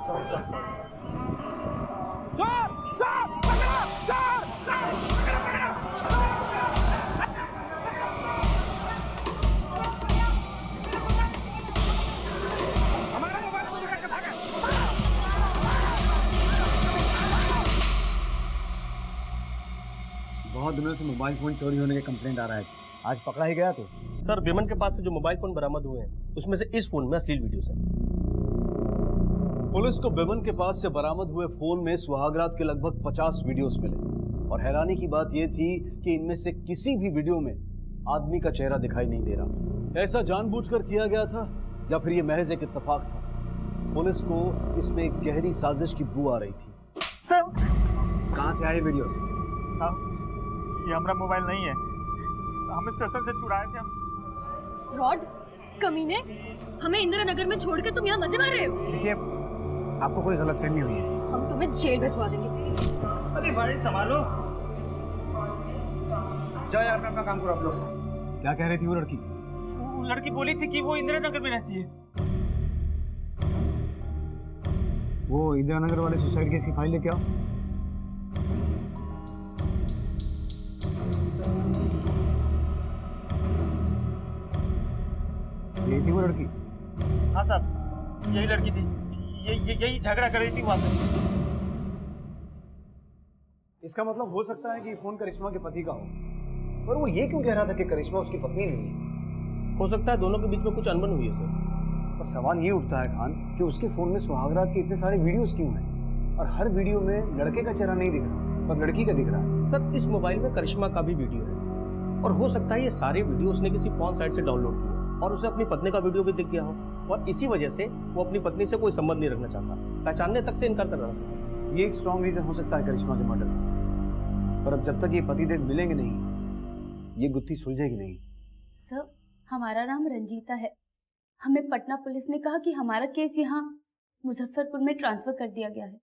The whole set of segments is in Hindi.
बहुत दिनों से मोबाइल फोन चोरी होने के कंप्लेंट आ रहा है, आज पकड़ा ही गया तो? सर, विमन के पास से जो मोबाइल फोन बरामद हुए हैं उसमें से इस फोन में अश्लील वीडियोस हैं। पुलिस को विमन के पास से बरामद हुए फोन में सुहागरात के लगभग 50 वीडियोस मिले और हैरानी की बात यह थी कि इनमें से किसी भी वीडियो में आदमी का चेहरा दिखाई नहीं दे रहा था। ऐसा जानबूझकर किया गया था या फिर यह महज एक इत्तेफाक था? पुलिस को इसमें एक गहरी साजिश की बू आ रही थी। सर, कहां से आए वीडियो? ये हमारा मोबाइल नहीं है, हमें स्टेशन से चुराए थे हम। फ्रॉड, कमीने, हमें इंदिरा नगर में छोड़कर तुम यहाँ मजे मार रहे हो? देखिए, आपको कोई गलतफहमी हुई है। हम तुम्हें जेल भिजवा देंगे। अरे भाई संभालो। जाओ यार, अपना काम करो आप लोग। क्या कह रही थी वो लड़की? वो लड़की बोली थी कि वो इंदिरा नगर में रहती है। वो इंदिरा नगर वाले सुसाइड केस की फाइल लेके आओ। यही थी वो लड़की? हाँ साहब, यही लड़की थी। यही झगड़ा कर रही थी वहां पे। इसका मतलब हो सकता है कि फोन करिश्मा के पति का हो, पर वो ये क्यों कह रहा था कि करिश्मा उसकी पत्नी नहीं है? हो सकता है दोनों के बीच में कुछ अनबन हुई है सर। पर सवाल ये उठता है खान कि उसके फोन में सुहागरात के इतने सारे वीडियोस क्यों हैं और हर वीडियो में लड़के का चेहरा नहीं दिख रहा पर लड़की का दिख रहा है। सर, इस मोबाइल में करिश्मा का भी वीडियो है और हो सकता है ये सारे वीडियो उसने किसी पॉर्न साइट से डाउनलोड किए और उसे अपनी पत्नी का वीडियो भी दिख गया हो और इसी वजह से वो अपनी पत्नी से कोई संबंध नहीं रखना चाहता, पहचानने तक से इनकार कर रहा था। ये एक स्ट्रॉन्ग रीजन हो सकता है करिश्मा के मर्डर का, पर अब जब तक ये पतिदेव मिलेंगे नहीं ये गुत्थी सुलझेगी नहीं। सर, हमारा नाम रंजीता है। हमें पटना पुलिस ने कहा कि हमारा केस यहाँ मुजफ्फरपुर में ट्रांसफर कर दिया गया है।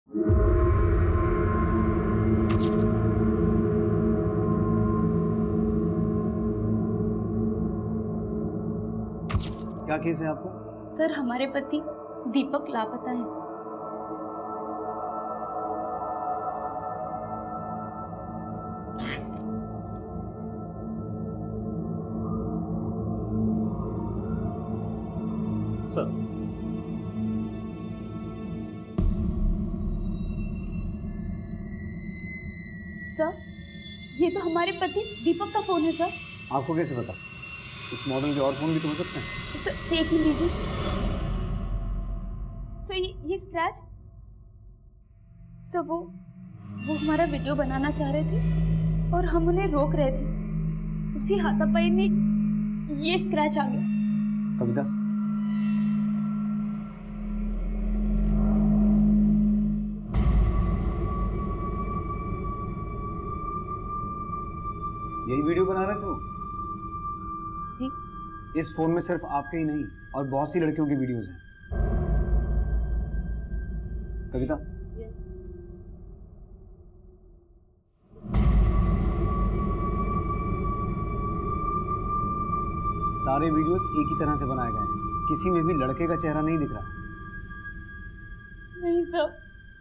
क्या केस है आपको? सर, हमारे पति दीपक लापता हैं। सर, सर, ये तो हमारे पति दीपक का फोन है सर। आपको कैसे पता? इस मॉडल के और फोन भी तो हो सकते हैं। सर, एक मिनट लीजिए। सर, ये स्क्रैच, सर वो हमारा वीडियो बनाना चाह रहे थे और हम उन्हें रोक रहे थे। उसी हाथापाई में ये स्क्रैच आ गया। कविता, यही वीडियो बना रहे थे? जी। इस फोन में सिर्फ आपके ही नहीं और बहुत सी लड़कियों की वीडियोस हैं। कविता, सारे वीडियोस एक ही तरह से बनाए गए हैं, किसी में भी लड़के का चेहरा नहीं दिख रहा। नहीं सर,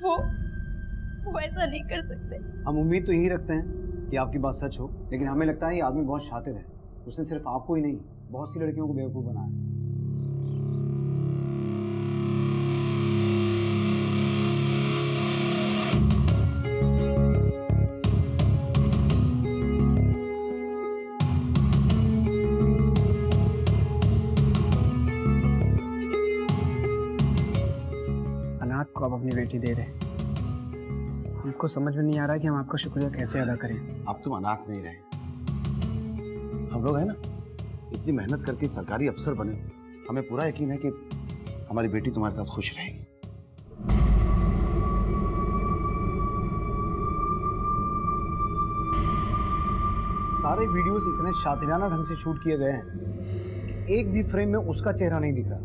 वो ऐसा नहीं कर सकते। हम उम्मीद तो यही रखते हैं कि आपकी बात सच हो, लेकिन हमें लगता है ये आदमी बहुत शातिर है। उसने सिर्फ आपको ही नहीं बहुत सी लड़कियों को बेवकूफ बनाया है। अनाथ को आप अपनी बेटी दे रहे हैं, हमको समझ में नहीं आ रहा है कि हम आपका शुक्रिया कैसे अदा करें। अब तुम अनाथ नहीं रहे, हम लोग हैं ना, इतनी मेहनत करके सरकारी अफसर बने, हमें पूरा यकीन है कि हमारी बेटी तुम्हारे साथ खुश रहेगी। सारे वीडियोस इतने शातिराना ढंग से शूट किए गए हैं कि एक भी फ्रेम में उसका चेहरा नहीं दिख रहा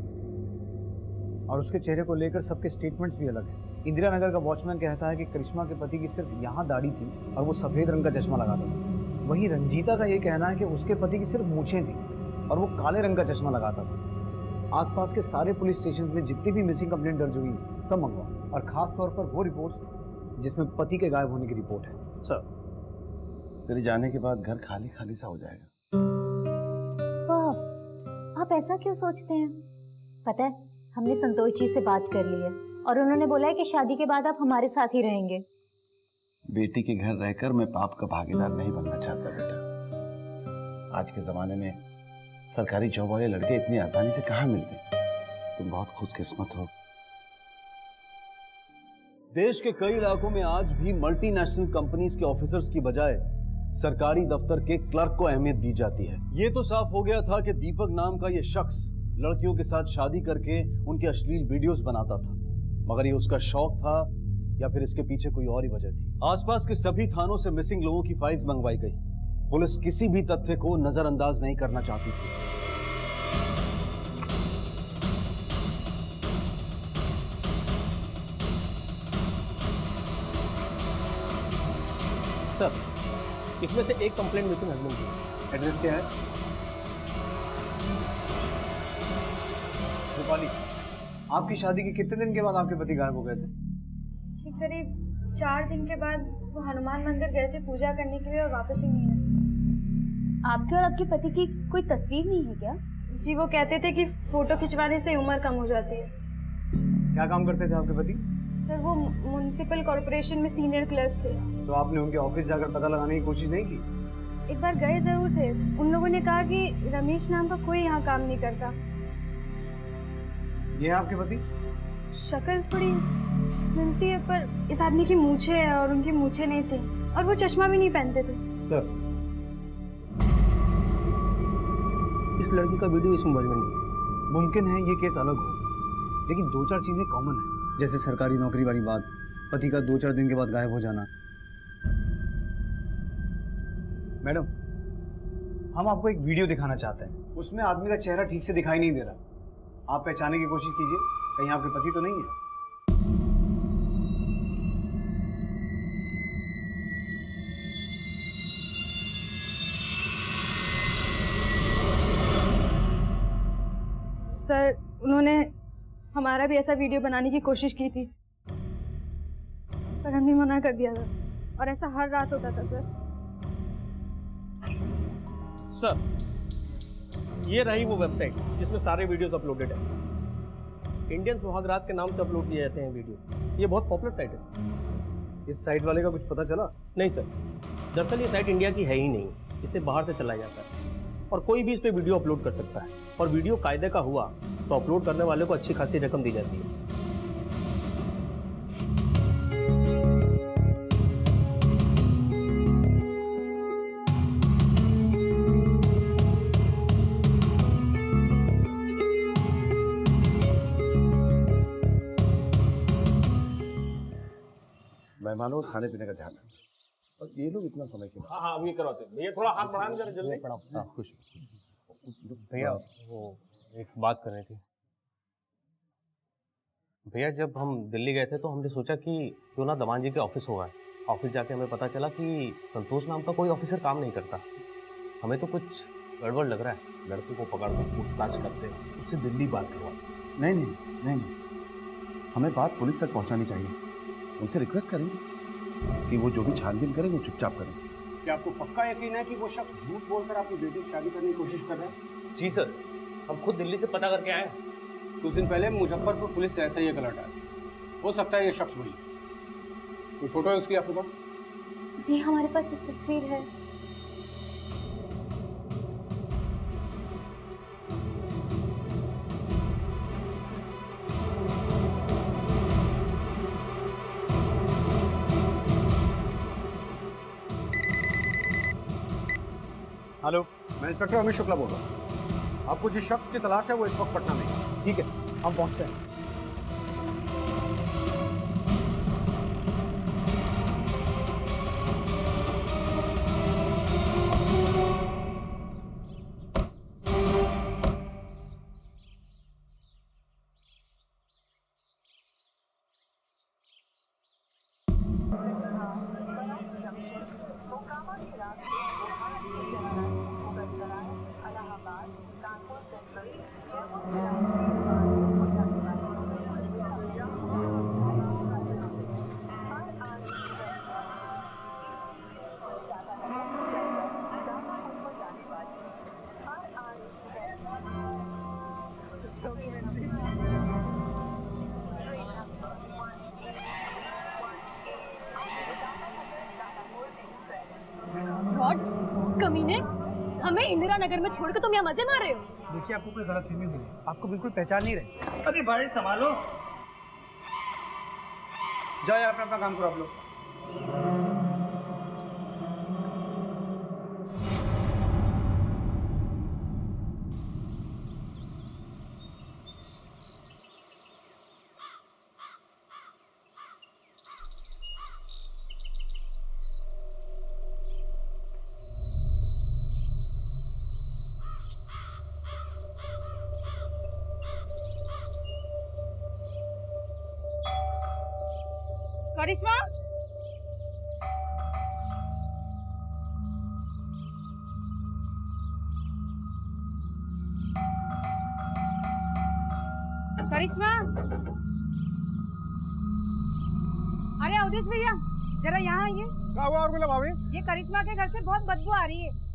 और उसके चेहरे को लेकर सबके स्टेटमेंट्स भी अलग हैं। इंदिरा नगर का वॉचमैन कहता है कि करिश्मा के पति की सिर्फ यहाँ दाढ़ी थी और वो सफेद रंग का चश्मा लगाता था। वहीं रंजीता का ये कहना है कि उसके पति की सिर्फ मूछें थी और वो काले रंग का चश्मा लगाता था। आसपास के सारे पुलिस स्टेशन में जितनी भी मिसिंग कंप्लेंट दर्ज हुई सब मंगवा। और खास तौर पर वो रिपोर्ट्स जिसमें पति के गायब होने की रिपोर्ट है। सर, तेरे जाने के बाद घर खाली खाली सा हो जाएगा। आप ऐसा क्यों सोचते हैं? पता है, हमने संतोष जी से बात कर ली है और उन्होंने बोला है कि शादी के बाद आप हमारे साथ ही रहेंगे। बेटी के घर रहकर मैं पाप का भागीदार नहीं बनना चाहता बेटा। आज के जमाने में सरकारी जॉब वाले लड़के इतनी आसानी से कहाँ मिलते। तुम बहुत खुशकिस्मत हो। देश के कई इलाकों में आज भी मल्टीनेशनल कंपनीज के ऑफिसर्स की बजाय सरकारी दफ्तर के क्लर्क को अहमियत दी जाती है। ये तो साफ हो गया था कि दीपक नाम का ये शख्स लड़कियों के साथ शादी करके उनके अश्लील वीडियोस बनाता था, मगर ये उसका शौक था या फिर इसके पीछे कोई और ही वजह थी। आसपास के सभी थानों से मिसिंग लोगों की फाइल्स मंगवाई गई। पुलिस किसी भी तथ्य को नजरअंदाज नहीं करना चाहती थी। सर, इसमें से एक कंप्लेंट मिसिंग हस्बैंड की। एड्रेस क्या है? रूपाली, आपकी शादी के कितने दिन के बाद आपके पति गायब हो गए थे? जी करीब 4 दिन के बाद वो हनुमान मंदिर गए थे पूजा करने के लिए और वापस ही नहीं आए। आपके और आपके पति की कोई तस्वीर नहीं है क्या? जी वो कहते थे कि फोटो खिंचवाने से उम्र कम हो जाती है। क्या काम करते थे आपके पति? सर वो म्युनिसिपल कॉर्पोरेशन में सीनियर क्लर्क थे। तो आपने उनके ऑफिस जाकर पता लगाने की कोशिश नहीं की? एक बार गए जरूर थे। उन लोगों ने कहा कि रमेश नाम का कोई यहाँ काम नहीं करता। ये है आपके पति? शक्ल थोड़ी मिलती है पर इस आदमी की मूछें है और उनकी मूछें नहीं थी और वो चश्मा भी नहीं पहनते थे। सर, इस लड़की का वीडियो इस मोबाइल में नहीं है। मुमकिन है ये केस अलग हो, लेकिन 2-4 चीजें कॉमन है, जैसे सरकारी नौकरी वाली बात, पति का 2-4 दिन के बाद गायब हो जाना। मैडम, हम आपको एक वीडियो दिखाना चाहते हैं। उसमें आदमी का चेहरा ठीक से दिखाई नहीं दे रहा। आप पहचानने की कोशिश कीजिए, कहीं आपके पति तो नहीं है। सर उन्होंने हमारा भी ऐसा वीडियो बनाने की कोशिश की थी पर हमने मना कर दिया था और ऐसा हर रात होता था। सर, ये रही वो वेबसाइट जिसमें सारे वीडियोस अपलोडेड है। इंडियन सुहागरात के नाम से अपलोड किए जाते हैं वीडियो। ये बहुत पॉपुलर साइट है सर। इस साइट वाले का कुछ पता चला? नहीं सर, दरअसल ये साइट इंडिया की है ही नहीं, इसे बाहर से चलाया जाता है और कोई भी इस पे वीडियो अपलोड कर सकता है। और वीडियो कायदे का हुआ तो अपलोड करने वाले को अच्छी खासी रकम दी जाती है। मेहमानों को खाने पीने का ध्यान रखना। और ये लोग इतना समय क्यों? हाँ, अभी करवाते हैं भैया। थोड़ा हाथ बढ़ाएं जरा जल्दी। हाँ, खुश। भैया वो एक बात करनी थी। भैया जब हम दिल्ली गए थे तो हमने सोचा कि क्यों ना दमान जी के ऑफिस होगा। ऑफिस जाके हमें पता चला कि संतोष नाम का कोई ऑफिसर काम नहीं करता। हमें तो कुछ गड़बड़ लग रहा है। लड़के को पकड़ कर पूछताछ करते हैं, उससे दिल्ली बात करवाते। नहीं नहीं नहीं नहीं, हमें बात पुलिस तक पहुंचानी चाहिए। उनसे रिक्वेस्ट करेंगे कि वो जो भी छानबीन करें वो चुपचाप करें। क्या आपको पक्का यकीन है कि वो शख्स झूठ बोलकर आपकी बेटी से शादी करने की कोशिश कर रहा है? जी सर, हम खुद दिल्ली से पता करके आए। कुछ दिन पहले मुजफ्फरपुर पुलिस से ऐसा ही एक अलर्ट आया। हो सकता है ये शख्स वही। कोई फोटो है उसकी आपके पास? जी हमारे पास एक तस्वीर है। हेलो, मैं इंस्पेक्टर अमित शुक्ला बोल रहा हूँ। आपको जिस शख्स की तलाश है वो इस वक्त पटना में है। ठीक है, हम पहुंचते हैं। इलाहाबाद, कानपुर सेंट्रल, जयपुर कमीने, हमें इंदिरा नगर में छोड़कर तुम यहाँ मजे मार रहे हो? देखिए, आपको कोई गलतफहमी हुई है, आपको बिल्कुल पहचान नहीं रहे। अरे भाई संभालो, जाओ यार अपना अपना काम करो आप लोग। करिश्मा, करिश्मा, अरे अवधेश भैया जरा यहाँ आइए। क्या हुआ और भाभी? ये करिश्मा के घर से बहुत बदबू आ रही है।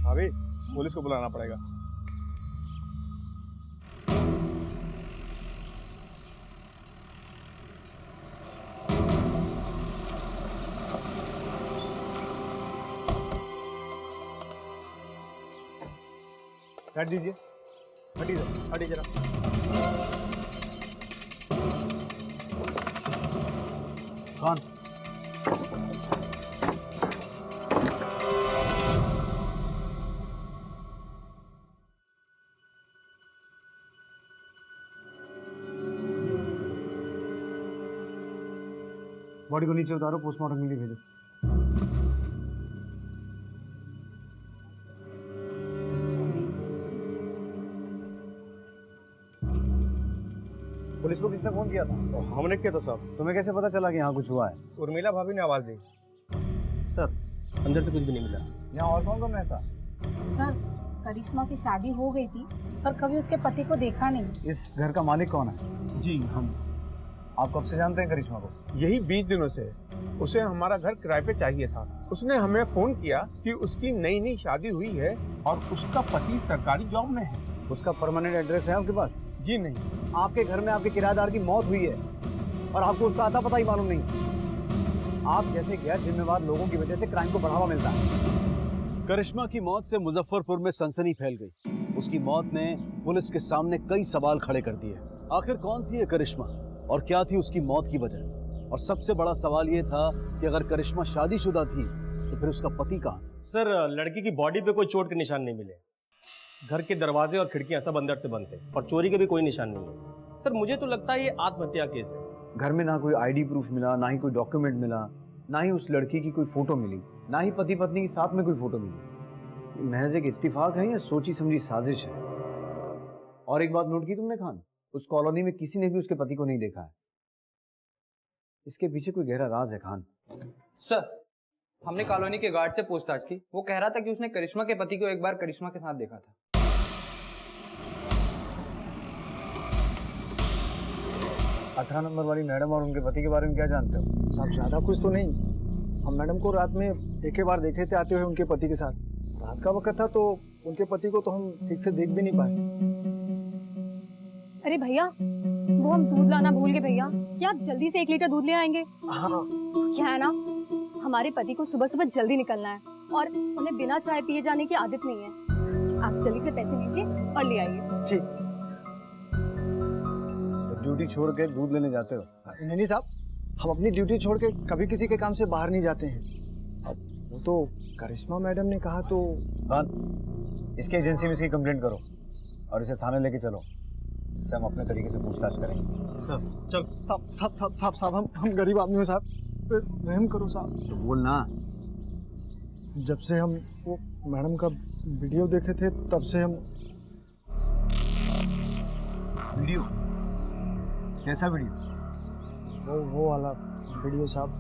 भाभी पुलिस को बुलाना पड़ेगा। हट दीजिए, हटिए जरा, हटिए जरा। खान, बॉडी को नीचे उतारो, पोस्टमार्टम के लिए भेजो। पुलिस को किसने फोन किया था? हमने किया था साहब। तुम्हें कैसे पता चला कि यहाँ कुछ हुआ है? उर्मिला भाभी ने आवाज दी। सर, अंदर से कुछ भी नहीं मिला। यहाँ और कौन कौन रहता? सर, करिश्मा की शादी हो गई थी पर कभी उसके पति को देखा नहीं। इस घर का मालिक कौन है? जी हम। आप कब से जानते हैं करिश्मा को? यही 20 दिनों से। उसे हमारा घर किराए पे चाहिए था। उसने हमें फोन किया कि उसकी नई नई शादी हुई है और उसका पति सरकारी जॉब में है। उसका परमानेंट एड्रेस है आपके पास? जी नहीं। आपके घर में आपके किराएदार की मौत हुई है और आपको उसका आता पता ही मालूम नहीं। आप जैसे गैर जिम्मेवार लोगों की वजह से क्राइम को बढ़ावा मिलता है। करिश्मा की मौत से मुजफ्फरपुर में सनसनी फैल गई। उसकी मौत ने पुलिस के सामने कई सवाल खड़े कर दिए। आखिर कौन थी ये करिश्मा और क्या थी उसकी मौत की वजह? और सबसे बड़ा सवाल ये था कि अगर करिश्मा शादीशुदा थी तो फिर उसका पति कहाँ था? सर, लड़की की बॉडी पे कोई चोट के निशान नहीं मिले। घर के दरवाजे और खिड़कियां सब अंदर से बंद थे और चोरी के भी कोई निशान नहीं है। सर, मुझे तो लगता है ये आत्महत्या केस है। घर में ना कोई आईडी प्रूफ मिला, ना ही कोई डॉक्यूमेंट मिला, ना ही उस लड़की की कोई फोटो मिली, ना ही पति पत्नी के साथ में कोई फोटो मिली। महज एक इत्तेफाक है या सोची समझी साजिश है? और एक बात नोट की तुमने खान, उस कॉलोनी में किसी ने भी उसके पति को नहीं देखा है। इसके पीछे कोई गहरा राज है खान। सर, हमने कॉलोनी के गार्ड से पूछताछ की। वो कह रहा था कि उसने करिश्मा के पति को एक बार करिश्मा के साथ देखा था। 18 नंबर वाली मैडम और उनके पति के बारे में क्या जानते हो? साहब ज़्यादा कुछ तो नहीं। हम मैडम को रात में एक ही बार देखे थे आते हुए उनके पति के साथ। रात का वक्त था तो उनके पति को तो हम ठीक से देख भी नहीं पाए। अरे भैया, वो हम दूध लाना भूल गए भैया। क्या आप जल्दी से 1 लीटर दूध ले आएंगे? हाँ। क्या है ना, हमारे पति को सुबह सुबह जल्दी निकलना है और उन्हें बिना चाय पिए जाने की आदत नहीं है। आप जल्दी से पैसे लीजिए और ले आइए। ठीक। तो ड्यूटी छोड़ के दूध लेने जाते हो? नहीं साहब, हम अपनी ड्यूटी छोड़ के कभी किसी के काम से बाहर नहीं जाते हैं। अब वो तो करिश्मा मैडम ने कहा तो। खान, इसके एजेंसी में इसकी कंप्लेंट करो और इसे थाने लेके चलो। इससे हम अपने तरीके से पूछताछ करेंगे। सर, चल। साहब हम गरीब आदमी हो साहब, रहम करो साहब। तो बोल ना। जब से हम वो मैडम का वीडियो देखे थे तब से हम। वीडियो? कैसा वीडियो? वो वाला वीडियो साहब।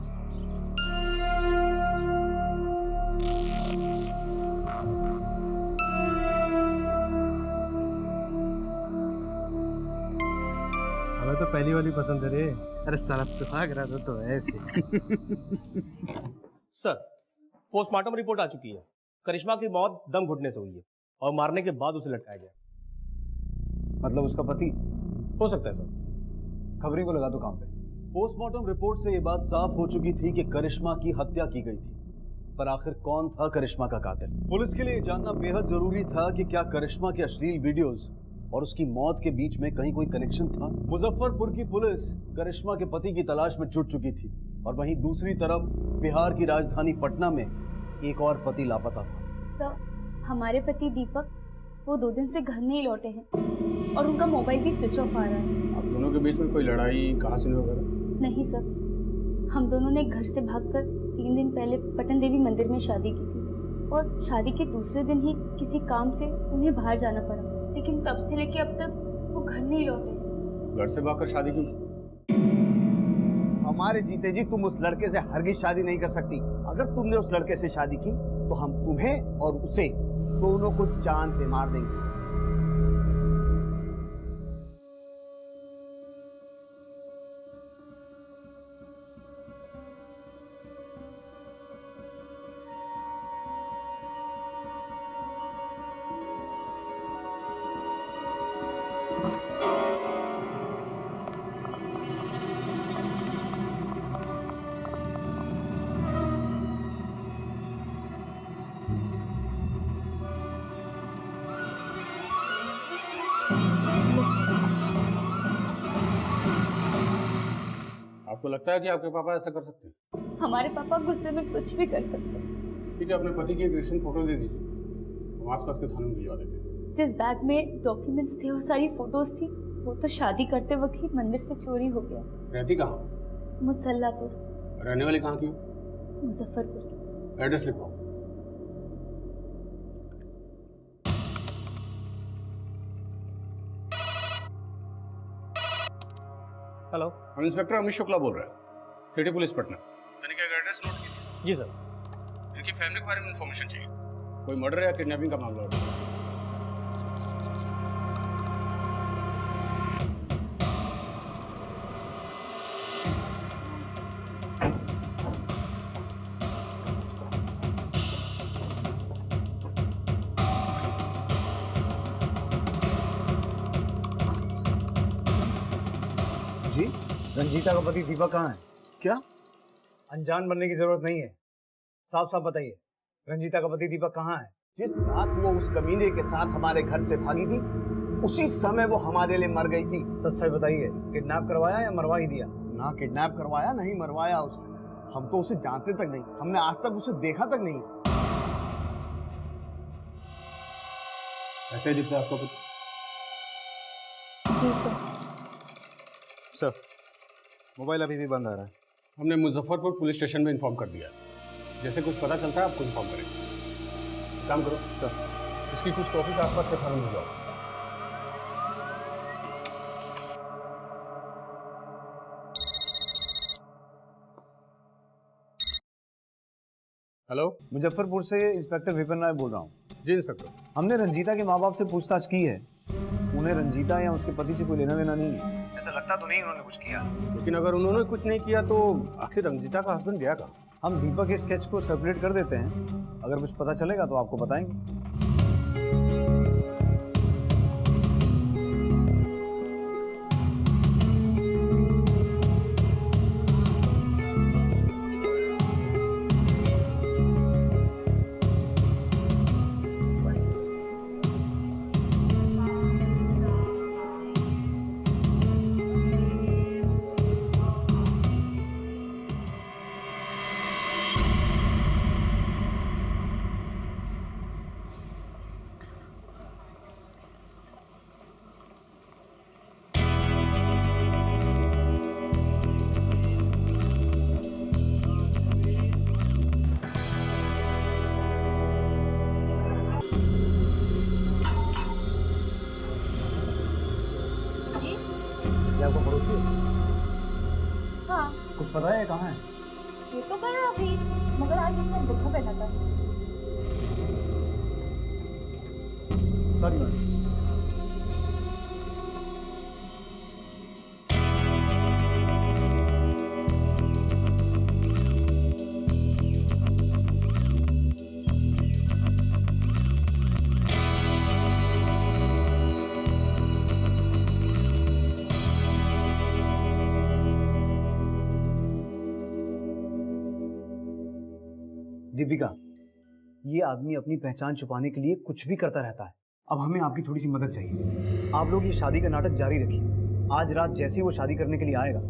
हमें तो पहली वाली पसंद है रे। अरे साला सुहाग रात तो ऐसे। सर, पोस्टमार्टम रिपोर्ट आ चुकी है। करिश्मा की मौत दम घुटने से हुई है और मारने के बाद उसे लटकाया गया। मतलब उसका पति? हो सकता है सर। खबरी को लगा दो काम पे। पोस्टमार्टम रिपोर्ट से ये बात साफ हो चुकी थी कि करिश्मा की हत्या की गई थी, पर आखिर कौन था करिश्मा का कातिल? पुलिस के लिए जानना बेहद जरूरी था कि क्या करिश्मा के अश्लील वीडियोस और उसकी मौत के बीच में कहीं कोई कनेक्शन था। मुजफ्फरपुर की पुलिस करिश्मा के पति की तलाश में जुट चुकी थी और वहीं दूसरी तरफ बिहार की राजधानी पटना में एक और पति लापता था। सर, हमारे पति दीपक वो 2 दिन से घर नहीं लौटे हैं और उनका मोबाइल भी स्विच ऑफ आ रहा है। आप दोनों के बीच में कोई लड़ाई, कहासुनी वगैरह? नहीं सर, हम दोनों ने घर से भागकर 3 दिन पहले पटन देवी मंदिर में शादी की थी और शादी के दूसरे दिन ही किसी काम से उन्हें बाहर जाना पड़ा, लेकिन तब से लेके अब तक वो घर नहीं लौटे। घर से भागकर शादी क्यों? हमारे जीते जी तुम उस लड़के से हरगिज शादी नहीं कर सकती। अगर तुमने उस लड़के से शादी की तो हम तुम्हें और उसे दोनों को जान से मार देंगे। आपको लगता है कि आपके पापा ऐसा कर सकते हैं? हमारे पापा गुस्से में कुछ भी कर सकते हैं। ठीक है, अपने पति की एक रिसेंट फोटो दे दीजिए, हम आसपास के थाने में भिजवा देते हैं। जिस बैग में डॉक्यूमेंट्स थे और सारी फोटोज थी, वो तो शादी करते वक्त ही मंदिर से चोरी हो गया। रहती कहाँ? मुसल्लापुर। रहने वाली कहाँ की हो? मुजफ्फरपुर की। एड्रेस लिखवाओ। हेलो, हम इंस्पेक्टर अमित शुक्ला बोल रहे हैं, सिटी पुलिस पटना। तनिक एक एड्रेस नोट कीजिए। जी सर। इनकी फैमिली के बारे में इंफॉर्मेशन चाहिए, कोई मर्डर या किडनैपिंग का मामला हो। जी, रंजीता का पति दीपक कहाँ है? क्या? अनजान बनने की जरूरत नहीं है, साफ साफ बताइए, रंजीता का पति दीपक कहाँ है? जिस रात वो उस कमीने के साथ हमारे घर से भागी थी, उसी समय वो हमारे लिए मर गई थी। सच सच बताइए, किडनैप करवाया या मरवा ही दिया? ना किडनैप करवाया, नहीं मरवाया उसने। हम तो उसे जानते तक नहीं, हमने आज तक उसे देखा तक नहीं। ऐसे ही दिखता है आपका पति? जी सर। सर, मोबाइल अभी भी बंद आ रहा है। हमने मुजफ्फरपुर पुलिस स्टेशन में इन्फॉर्म कर दिया है, जैसे कुछ पता चलता है आपको इन्फॉर्म करेंगे। काम करो सर, इसकी कुछ कॉपीज आसपास के थाने में जाओ। हेलो, मुजफ्फरपुर से इंस्पेक्टर विपिन राय बोल रहा हूँ। जी इंस्पेक्टर। हमने रंजीता के माँ बाप से पूछताछ की है, उन्हें रंजीता या उसके पति से कोई लेना देना नहीं है। ऐसा लगता तो नहीं उन्होंने कुछ किया। लेकिन अगर उन्होंने कुछ नहीं किया तो आखिर रंजीता का हस्बैंड गया कहाँ? हम दीपक के स्केच को सर्कुलेट कर देते हैं, अगर कुछ पता चलेगा तो आपको बताएंगे। क्या आपको पड़ोसी है? हाँ, कुछ पता है कहाँ है? ये तो कर रहा अभी, मगर आज इसने बुर्का पहना था। Sorry ma'am. दीपिका, ये आदमी अपनी पहचान छुपाने के लिए कुछ भी करता रहता है। अब हमें आपकी थोड़ी सी मदद चाहिए। आप लोग ये शादी का नाटक जारी रखिए। आज रात जैसे ही वो शादी करने के लिए आएगा,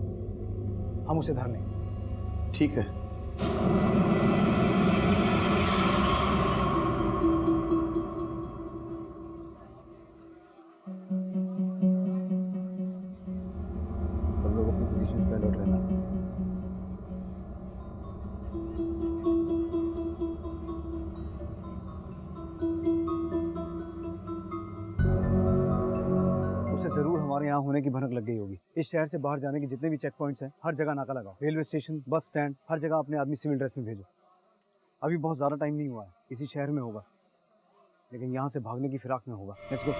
हम उसे धर लेंगे। ठीक है। सब लोग अपनी पोजीशन पे अलर्ट रहना। उसे जरूर हमारे यहाँ होने की भनक लग गई होगी। इस शहर से बाहर जाने के जितने भी चेक पॉइंट्स हैं, हर जगह नाका लगाओ। रेलवे स्टेशन, बस स्टैंड, हर जगह अपने आदमी सिविल ड्रेस में भेजो। अभी बहुत ज़्यादा टाइम नहीं हुआ है, इसी शहर में होगा, लेकिन यहाँ से भागने की फिराक में होगा। Let's go.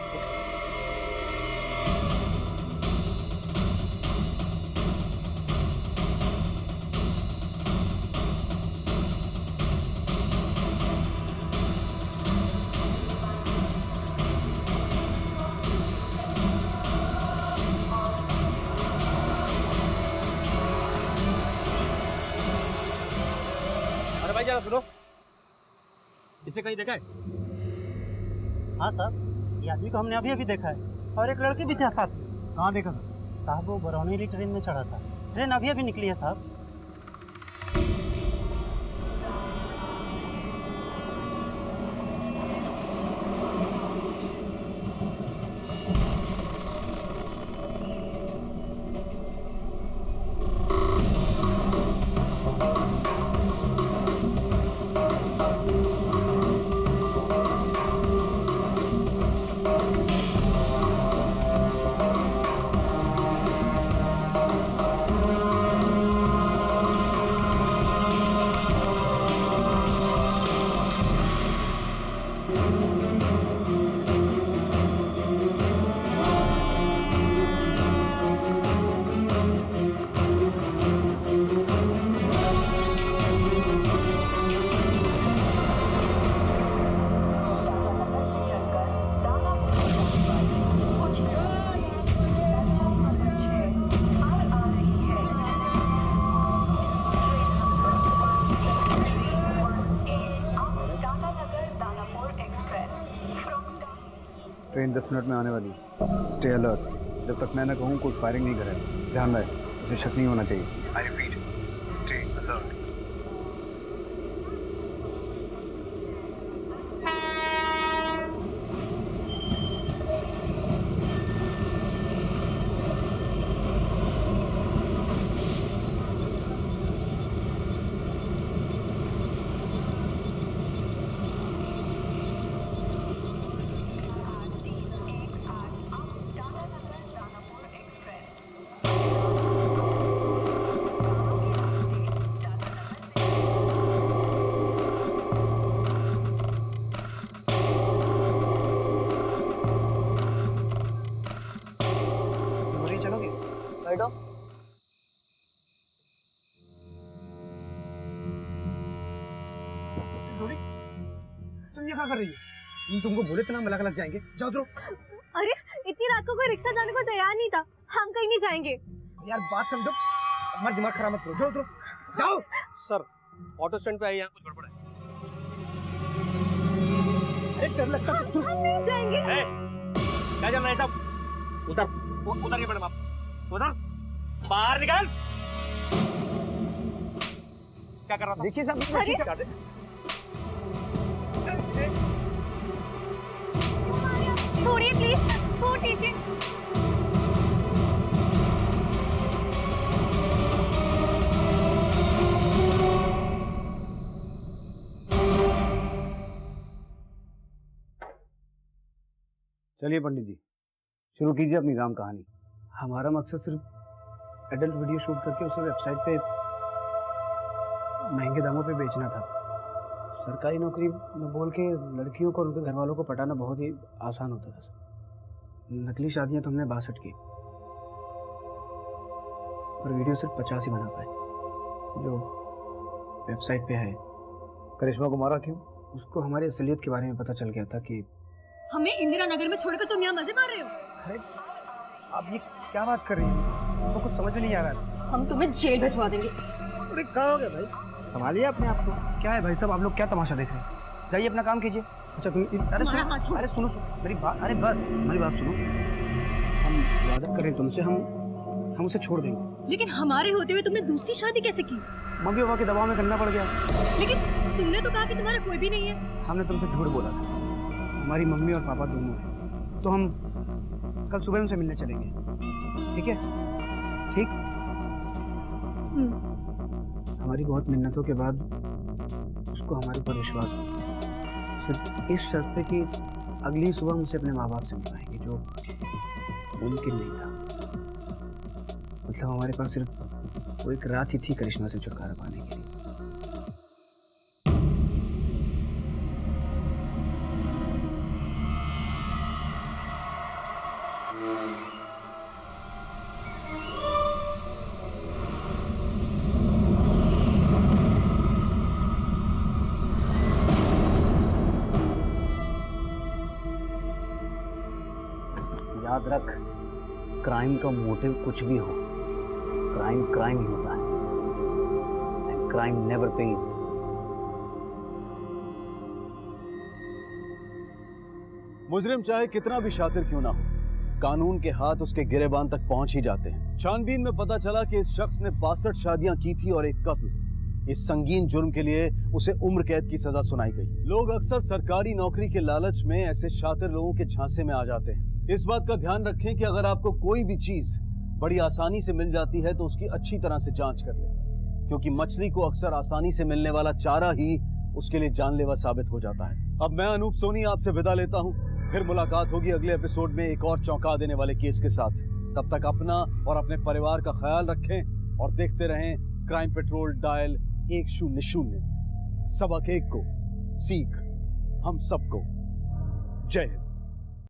अरे भाई जरा सुनो, इसे कहीं देखा है? हाँ साहब, ये आदमी को हमने अभी अभी देखा है और एक लड़की भी था साथ में। कहाँ देखा था? साहब वो बरौनी ट्रेन में चढ़ा था। ट्रेन अभी अभी निकली है साहब। ट्रेन 10 मिनट में आने वाली है। Stay alert. जब तक मैं ना कहूँ कोई फायरिंग नहीं करेगा। ध्यान रहे, उसे शक नहीं होना चाहिए। I repeat, stay alert. तुम ये क्या कर रही हो? तुमको बोले थे ना मलाक लग जाएंगे। जाओ उतरो। अरे इतनी रात को कोई रिक्शा जाने को तैयार नहीं था। हम कहीं नहीं जाएंगे। यार बात समझो, हमारा दिमाग खराब मत करो। जाओ उतरो, जाओ। सर ऑटो स्टैंड पे आइए, यहाँ कुछ गड़बड़ है। अरे डर लगता है। हम नहीं जाएंगे। क्या चल रहा है साहब? उतरिए मैडम, आप उधर बाहर निकल। क्या कर रहा था? देखिए साहब, छोड़िए प्लीज, छोड़ दीजिए। चलिए पंडित जी, शुरू कीजिए अपनी राम कहानी। हमारा मकसद सिर्फ एडल्ट वीडियो शूट करके उसे वेबसाइट पे महंगे दामों पे बेचना था। सरकारी नौकरी में बोल के लड़कियों को और उनके घर वालों को पटाना बहुत ही आसान होता था। नकली शादियां तो हमने 62 की, और वीडियो सिर्फ 50 ही बना पाए जो वेबसाइट पे है। करिश्मा को मारा क्यों? उसको हमारी असलियत के बारे में पता चल गया था कि हमें इंदिरा नगर में छोड़कर तुम यहाँ मजे मार रहे हो। अरे आप ये क्या बात कर रही हैं? तो कुछ समझ में नहीं आ रहा है। हम तुम्हें जेल भिजवा देंगे। अरे क्या हो गया भाई? संभालिए अपने आप को। क्या है भाई साहब, आप लोग क्या तमाशा देख रहे हैं? जाइए अपना काम कीजिए। अच्छा तुम अरे सुनो, अरे सुनो मेरी बात, अरे बस मेरी बात सुनो। हम वादा करें तुमसे, हम उसे छोड़ देंगे। लेकिन हमारे होते हुए तुमने दूसरी शादी कैसे की? मम्मी पापा के दबाव में करना पड़ गया। लेकिन तुमने तो कहा कि तुम्हारा कोई भी नहीं है। हमने तुमसे झूठ बोला था, हमारी मम्मी और पापा दोनों हैं। तो हम कल सुबह उनसे मिलने चलेंगे, ठीक है? ठीक। हमारी बहुत मिन्नतों के बाद उसको हमारे ऊपर विश्वास हो, सिर्फ इस शर्त पे कि अगली सुबह हमसे अपने माँ बाप से मिलवाएंगे, जो मुमकिन नहीं था। मतलब हमारे पास सिर्फ वो एक रात ही थी करिश्मा से छुटकारा पाने के लिए। याद रख, क्राइम का मोटिव कुछ भी हो, क्राइम क्राइम ही होता है, एंड क्राइम नेवर पेज। मुजरिम चाहे कितना भी शातिर क्यों ना हो, कानून के हाथ उसके गिरेबान तक पहुंच ही जाते हैं। छानबीन में पता चला कि इस शख्स ने 62 शादियां की थी और एक कत्ल। इस संगीन जुर्म के लिए उसे उम्र कैद की सजा सुनाई गई। लोग अक्सर सरकारी नौकरी के लालच में ऐसे शातिर लोगों के झांसे में आ जाते हैं। इस बात का ध्यान रखें कि अगर आपको कोई भी चीज बड़ी आसानी से मिल जाती है तो उसकी अच्छी तरह से जांच कर लें, क्योंकि मछली को अक्सर आसानी से मिलने वाला चारा ही उसके लिए जानलेवा साबित हो जाता है। अब मैं अनूप सोनी आपसे विदा लेता हूं, फिर मुलाकात होगी अगले एपिसोड में एक और चौंका देने वाले केस के साथ। तब तक अपना और अपने परिवार का ख्याल रखें और देखते रहें क्राइम पेट्रोल डायल 100। सबक एक को सीख हम सबको। जय हिंद।